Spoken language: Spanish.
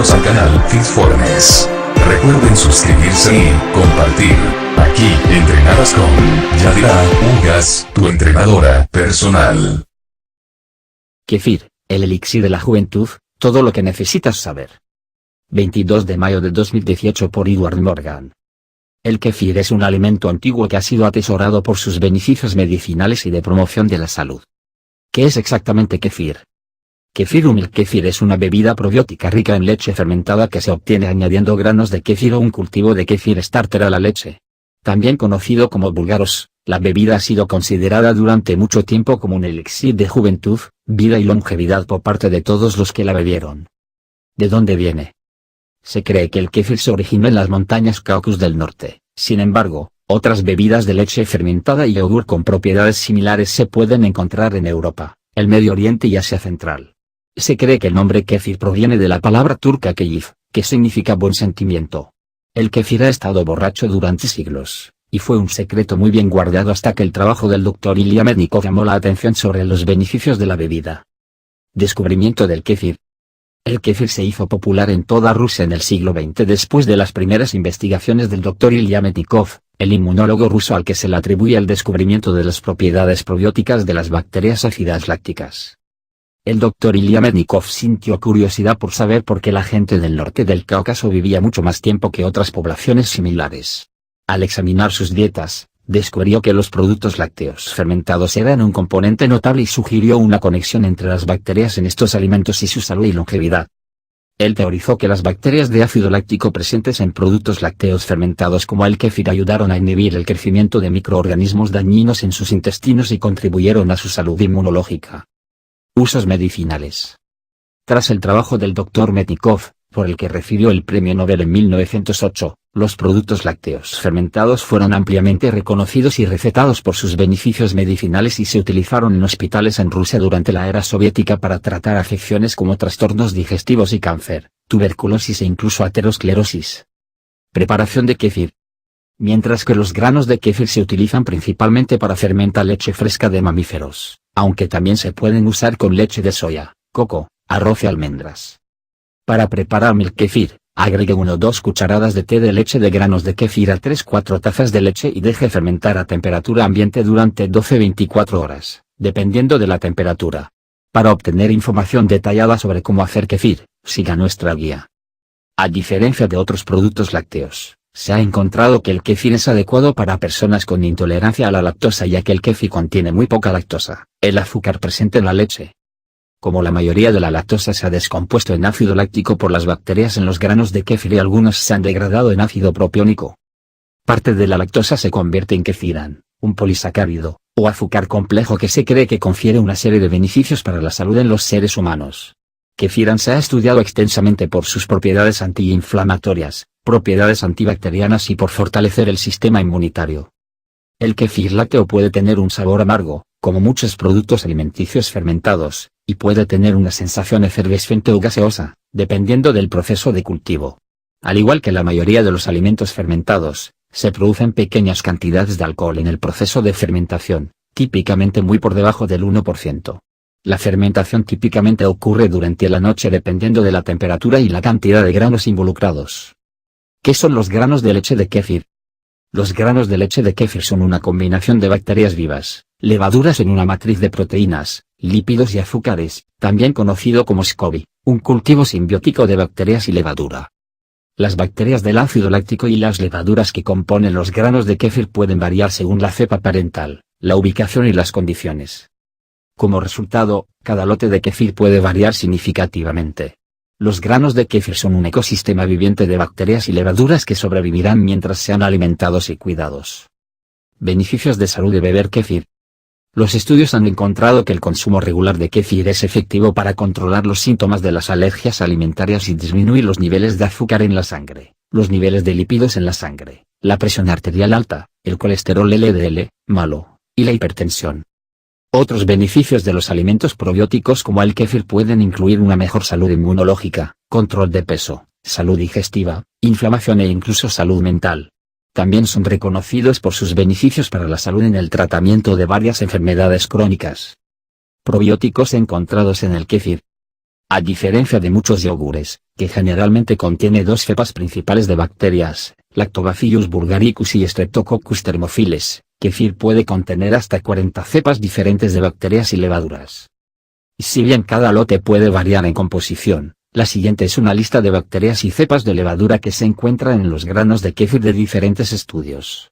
Bienvenidos al canal Fitformes. Recuerden suscribirse y compartir. Aquí entrenarás con Yadira Ugas, tu entrenadora personal. Kefir, el elixir de la juventud, todo lo que necesitas saber. 22 de mayo de 2018 por Edward Morgan. El kefir es un alimento antiguo que ha sido atesorado por sus beneficios medicinales y de promoción de la salud. ¿Qué es exactamente kefir? Kefir o milk kefir es una bebida probiótica rica en leche fermentada que se obtiene añadiendo granos de kefir o un cultivo de kefir starter a la leche. También conocido como búlgaros, la bebida ha sido considerada durante mucho tiempo como un elixir de juventud, vida y longevidad por parte de todos los que la bebieron. ¿De dónde viene? Se cree que el kefir se originó en las montañas Caucasus del norte. Sin embargo, otras bebidas de leche fermentada y yogur con propiedades similares se pueden encontrar en Europa, el Medio Oriente y Asia Central. Se cree que el nombre kefir proviene de la palabra turca keyif, que significa buen sentimiento. El kefir ha estado borracho durante siglos, y fue un secreto muy bien guardado hasta que el trabajo del Dr. Ilya Mednikov llamó la atención sobre los beneficios de la bebida. Descubrimiento del kefir. El kefir se hizo popular en toda Rusia en el siglo XX después de las primeras investigaciones del Dr. Ilya Mednikov, el inmunólogo ruso al que se le atribuye el descubrimiento de las propiedades probióticas de las bacterias ácidas lácticas. El Dr. Ilya Mednikov sintió curiosidad por saber por qué la gente del norte del Cáucaso vivía mucho más tiempo que otras poblaciones similares. Al examinar sus dietas, descubrió que los productos lácteos fermentados eran un componente notable y sugirió una conexión entre las bacterias en estos alimentos y su salud y longevidad. Él teorizó que las bacterias de ácido láctico presentes en productos lácteos fermentados como el kefir ayudaron a inhibir el crecimiento de microorganismos dañinos en sus intestinos y contribuyeron a su salud inmunológica. Usos medicinales. Tras el trabajo del Dr. Mednikov, por el que recibió el Premio Nobel en 1908, los productos lácteos fermentados fueron ampliamente reconocidos y recetados por sus beneficios medicinales y se utilizaron en hospitales en Rusia durante la era soviética para tratar afecciones como trastornos digestivos y cáncer, tuberculosis e incluso aterosclerosis. Preparación de kefir. Mientras que los granos de kefir se utilizan principalmente para fermentar leche fresca de mamíferos, aunque también se pueden usar con leche de soya, coco, arroz y almendras. Para preparar milk kefir, agregue 1 o 2 cucharadas de té de leche de granos de kefir a 3-4 tazas de leche y deje fermentar a temperatura ambiente durante 12-24 horas, dependiendo de la temperatura. Para obtener información detallada sobre cómo hacer kefir, siga nuestra guía. A diferencia de otros productos lácteos, se ha encontrado que el kefir es adecuado para personas con intolerancia a la lactosa ya que el kefir contiene muy poca lactosa, el azúcar presente en la leche. Como la mayoría de la lactosa se ha descompuesto en ácido láctico por las bacterias en los granos de kefir y algunos se han degradado en ácido propiónico. Parte de la lactosa se convierte en kefiran, un polisacárido, o azúcar complejo que se cree que confiere una serie de beneficios para la salud en los seres humanos. Kefiran se ha estudiado extensamente por sus propiedades antiinflamatorias, propiedades antibacterianas y por fortalecer el sistema inmunitario. El kefir lácteo puede tener un sabor amargo, como muchos productos alimenticios fermentados, y puede tener una sensación efervescente o gaseosa, dependiendo del proceso de cultivo. Al igual que la mayoría de los alimentos fermentados, se producen pequeñas cantidades de alcohol en el proceso de fermentación, típicamente muy por debajo del 1%. La fermentación típicamente ocurre durante la noche dependiendo de la temperatura y la cantidad de granos involucrados. ¿Qué son los granos de leche de kefir? Los granos de leche de kefir son una combinación de bacterias vivas, levaduras en una matriz de proteínas, lípidos y azúcares, también conocido como SCOBY, un cultivo simbiótico de bacterias y levadura. Las bacterias del ácido láctico y las levaduras que componen los granos de kefir pueden variar según la cepa parental, la ubicación y las condiciones. Como resultado, cada lote de kefir puede variar significativamente. Los granos de kefir son un ecosistema viviente de bacterias y levaduras que sobrevivirán mientras sean alimentados y cuidados. Beneficios de salud de beber kefir. Los estudios han encontrado que el consumo regular de kefir es efectivo para controlar los síntomas de las alergias alimentarias y disminuir los niveles de azúcar en la sangre, los niveles de lípidos en la sangre, la presión arterial alta, el colesterol LDL, malo, y la hipertensión. Otros beneficios de los alimentos probióticos como el kefir pueden incluir una mejor salud inmunológica, control de peso, salud digestiva, inflamación e incluso salud mental. También son reconocidos por sus beneficios para la salud en el tratamiento de varias enfermedades crónicas. Probióticos encontrados en el kéfir. A diferencia de muchos yogures, que generalmente contiene dos cepas principales de bacterias, Lactobacillus bulgaricus y Streptococcus thermophilus, Kefir puede contener hasta 40 cepas diferentes de bacterias y levaduras. Si bien cada lote puede variar en composición, la siguiente es una lista de bacterias y cepas de levadura que se encuentran en los granos de kéfir de diferentes estudios.